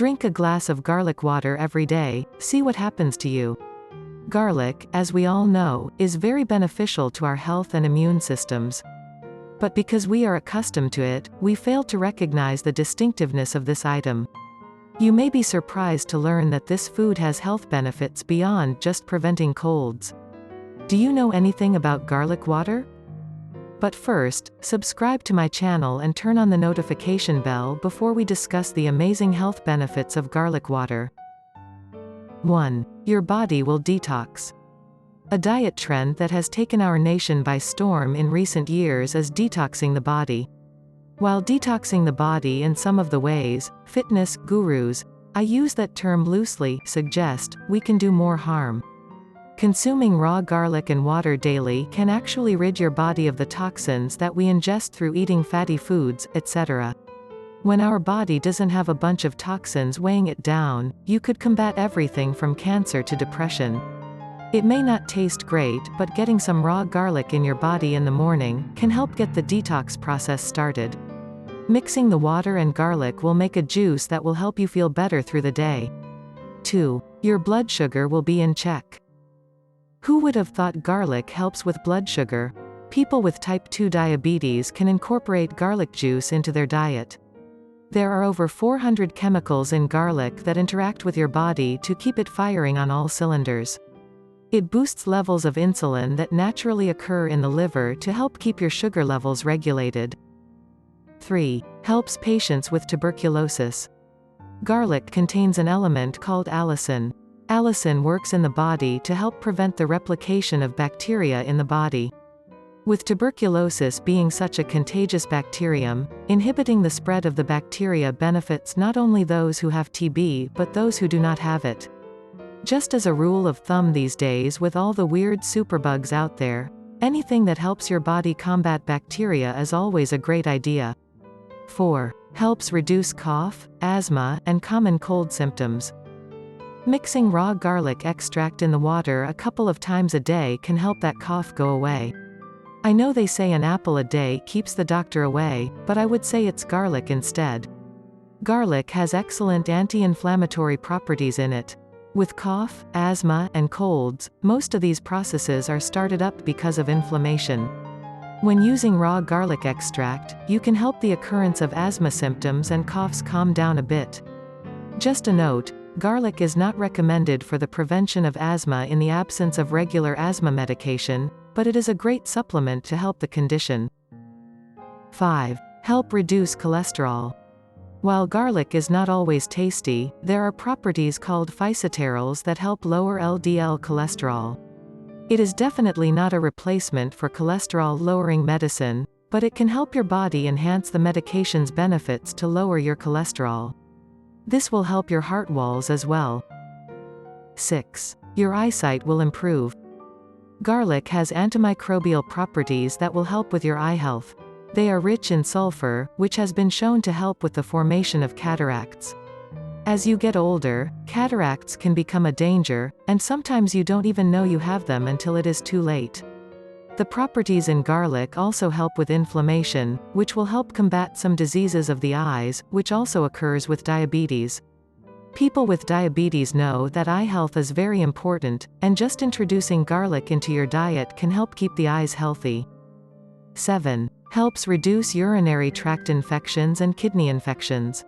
Drink a glass of garlic water every day, see what happens to you. Garlic, as we all know, is very beneficial to our health and immune systems. But because we are accustomed to it, we fail to recognize the distinctiveness of this item. You may be surprised to learn that this food has health benefits beyond just preventing colds. Do you know anything about garlic water? But first, subscribe to my channel and turn on the notification bell before we discuss the amazing health benefits of garlic water. 1. Your body will detox. A diet trend that has taken our nation by storm in recent years is detoxing the body. While detoxing the body in some of the ways, fitness gurus, I use that term loosely, suggest, we can do more harm. Consuming raw garlic and water daily can actually rid your body of the toxins that we ingest through eating fatty foods, etc. When our body doesn't have a bunch of toxins weighing it down, you could combat everything from cancer to depression. It may not taste great, but getting some raw garlic in your body in the morning can help get the detox process started. Mixing the water and garlic will make a juice that will help you feel better through the day. 2. Your blood sugar will be in check. Who would have thought garlic helps with blood sugar? People with type 2 diabetes can incorporate garlic juice into their diet. There are over 400 chemicals in garlic that interact with your body to keep it firing on all cylinders. It boosts levels of insulin that naturally occur in the liver to help keep your sugar levels regulated. 3. Helps patients with tuberculosis. Garlic contains an element called allicin. Allicin works in the body to help prevent the replication of bacteria in the body. With tuberculosis being such a contagious bacterium, inhibiting the spread of the bacteria benefits not only those who have TB but those who do not have it. Just as a rule of thumb these days with all the weird superbugs out there, anything that helps your body combat bacteria is always a great idea. 4. Helps reduce cough, asthma, and common cold symptoms. Mixing raw garlic extract in the water a couple of times a day can help that cough go away. I know they say an apple a day keeps the doctor away, but I would say it's garlic instead. Garlic has excellent anti-inflammatory properties in it. With cough, asthma, and colds, most of these processes are started up because of inflammation. When using raw garlic extract, you can help the occurrence of asthma symptoms and coughs calm down a bit. Just a note, garlic is not recommended for the prevention of asthma in the absence of regular asthma medication, but it is a great supplement to help the condition. 5. Help reduce cholesterol. While garlic is not always tasty, there are properties called phytosterols that help lower LDL cholesterol. It is definitely not a replacement for cholesterol-lowering medicine, but it can help your body enhance the medication's benefits to lower your cholesterol. This will help your heart walls as well. 6. Your eyesight will improve. Garlic has antimicrobial properties that will help with your eye health. They are rich in sulfur, which has been shown to help with the formation of cataracts. As you get older, cataracts can become a danger, and sometimes you don't even know you have them until it is too late. The properties in garlic also help with inflammation, which will help combat some diseases of the eyes, which also occurs with diabetes. People with diabetes know that eye health is very important, and just introducing garlic into your diet can help keep the eyes healthy. 7. Helps reduce urinary tract infections and kidney infections.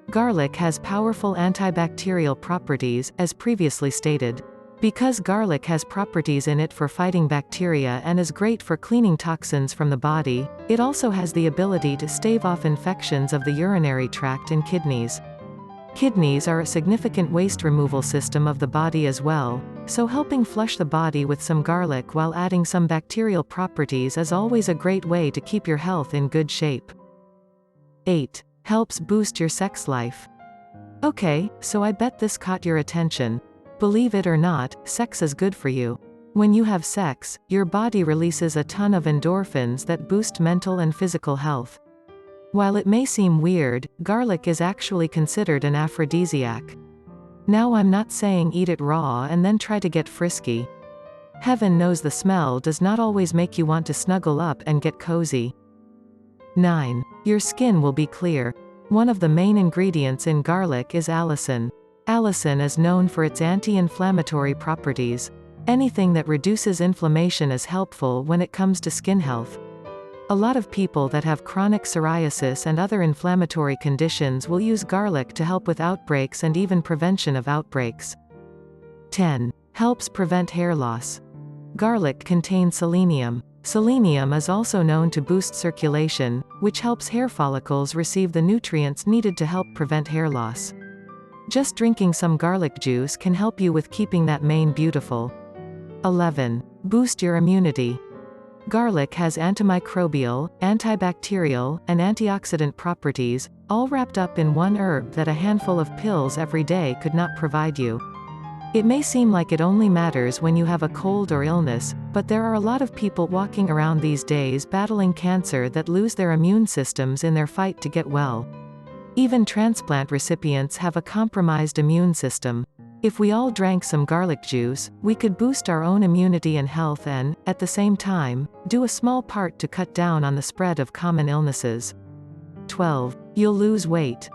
Garlic has powerful antibacterial properties, as previously stated. Because garlic has properties in it for fighting bacteria and is great for cleaning toxins from the body, it also has the ability to stave off infections of the urinary tract and kidneys. Kidneys are a significant waste removal system of the body as well, so helping flush the body with some garlic while adding some bacterial properties is always a great way to keep your health in good shape. 8. Helps boost your sex life. Okay, so I bet this caught your attention. Believe it or not, sex is good for you. When you have sex, your body releases a ton of endorphins that boost mental and physical health. While it may seem weird, garlic is actually considered an aphrodisiac. Now I'm not saying eat it raw and then try to get frisky. Heaven knows the smell does not always make you want to snuggle up and get cozy. 9. Your skin will be clear. One of the main ingredients in garlic is allicin. Allicin is known for its anti-inflammatory properties. Anything that reduces inflammation is helpful when it comes to skin health. A lot of people that have chronic psoriasis and other inflammatory conditions will use garlic to help with outbreaks and even prevention of outbreaks. 10. Helps prevent hair loss. Garlic contains selenium. Selenium is also known to boost circulation, which helps hair follicles receive the nutrients needed to help prevent hair loss. Just drinking some garlic juice can help you with keeping that mane beautiful. 11. Boost your immunity. Garlic has antimicrobial, antibacterial, and antioxidant properties, all wrapped up in one herb that a handful of pills every day could not provide you. It may seem like it only matters when you have a cold or illness, but there are a lot of people walking around these days battling cancer that lose their immune systems in their fight to get well. Even transplant recipients have a compromised immune system. If we all drank some garlic juice, we could boost our own immunity and health and, at the same time, do a small part to cut down on the spread of common illnesses. 12. You'll lose weight.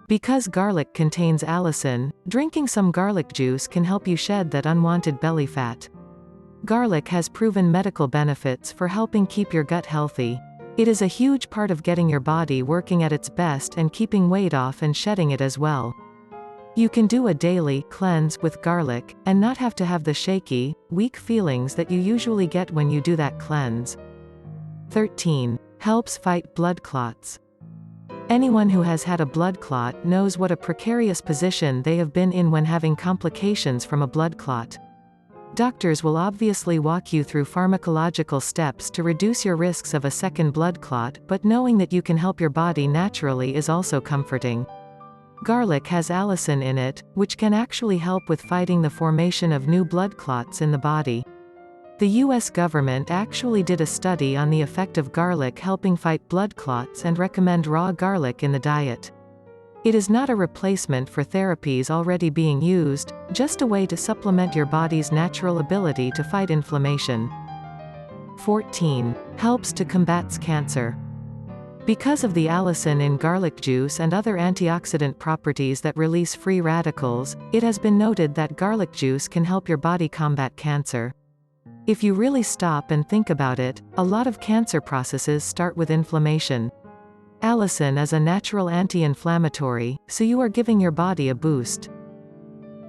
Because garlic contains allicin, drinking some garlic juice can help you shed that unwanted belly fat. Garlic has proven medical benefits for helping keep your gut healthy. It is a huge part of getting your body working at its best and keeping weight off and shedding it as well. You can do a daily cleanse with garlic, and not have to have the shaky, weak feelings that you usually get when you do that cleanse. 13. Helps fight blood clots. Anyone who has had a blood clot knows what a precarious position they have been in when having complications from a blood clot. Doctors will obviously walk you through pharmacological steps to reduce your risks of a second blood clot, but knowing that you can help your body naturally is also comforting. Garlic has allicin in it, which can actually help with fighting the formation of new blood clots in the body. The US government actually did a study on the effect of garlic helping fight blood clots and recommend raw garlic in the diet. It is not a replacement for therapies already being used, just a way to supplement your body's natural ability to fight inflammation. 14. Helps to combat cancer. Because of the allicin in garlic juice and other antioxidant properties that release free radicals, it has been noted that garlic juice can help your body combat cancer. If you really stop and think about it, a lot of cancer processes start with inflammation. Allicin is a natural anti-inflammatory, so you are giving your body a boost.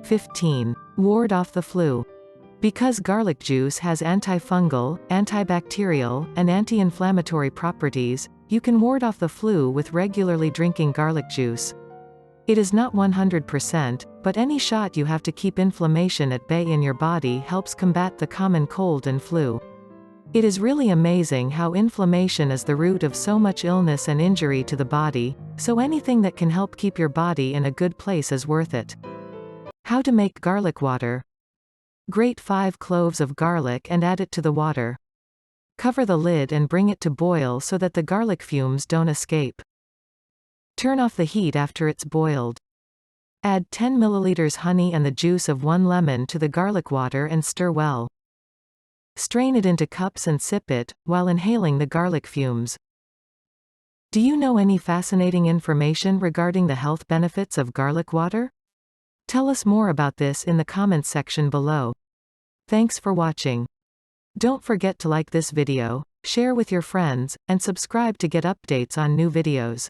15. Ward off the flu. Because garlic juice has antifungal, antibacterial, and anti-inflammatory properties, you can ward off the flu with regularly drinking garlic juice. It is not 100%, but any shot you have to keep inflammation at bay in your body helps combat the common cold and flu. It is really amazing how inflammation is the root of so much illness and injury to the body, so anything that can help keep your body in a good place is worth it. How to make garlic water. Grate 5 cloves of garlic and add it to the water. Cover the lid and bring it to boil so that the garlic fumes don't escape. Turn off the heat after it's boiled. Add 10 milliliters honey and the juice of 1 lemon to the garlic water and stir well. Strain it into cups and sip it, while inhaling the garlic fumes. Do you know any fascinating information regarding the health benefits of garlic water? Tell us more about this in the comments section below. Thanks for watching. Don't forget to like this video, share with your friends, and subscribe to get updates on new videos.